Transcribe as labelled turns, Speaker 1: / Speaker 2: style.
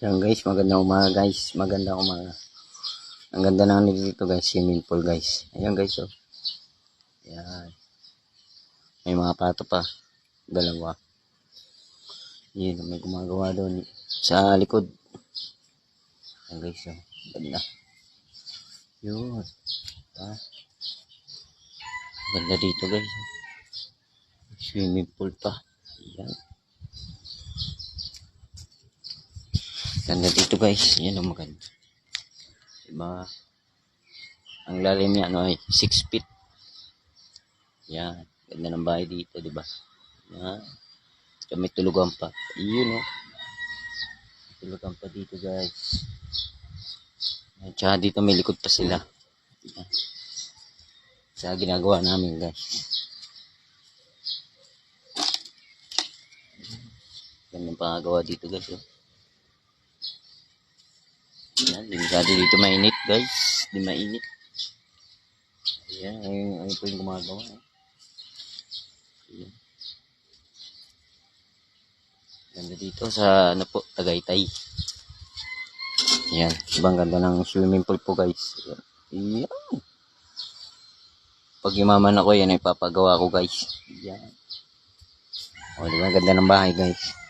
Speaker 1: Yan guys, magandang umaga guys. Magandang umaga. Ang ganda na dito guys, swimming pool guys. Ayan guys, oh. Yan. May mga pato pa. Dalawa. Yan, may gumagawa doon sa likod. Ayan guys, oh. Ganda. Yun. Ganda dito guys. Swimming pool pa. Yan. Ganda dito guys. Yan ang maganda. Diba? Ang lalim niya ay 6 feet. Yan. Ganda ng bahay dito, diba? Yan. Kami tulugan pa. Yun, oh. Tulugan pa dito guys. At saka dito may likod pa sila. Yan. Sa ginagawa namin guys. Ganda pangagawa dito guys, oh. Yan, di masyado dito mainit guys. Di mainit. Ayan, ayun po yung gumagawa. Ayan. Ganda dito sa ano po, Tagaytay. Ayan, ibang ganda ng swimming pool po guys. Ayan. Pag yumaman ako, yan ay papagawa ko guys. Ayan. O, diba? Ganda ng bahay guys.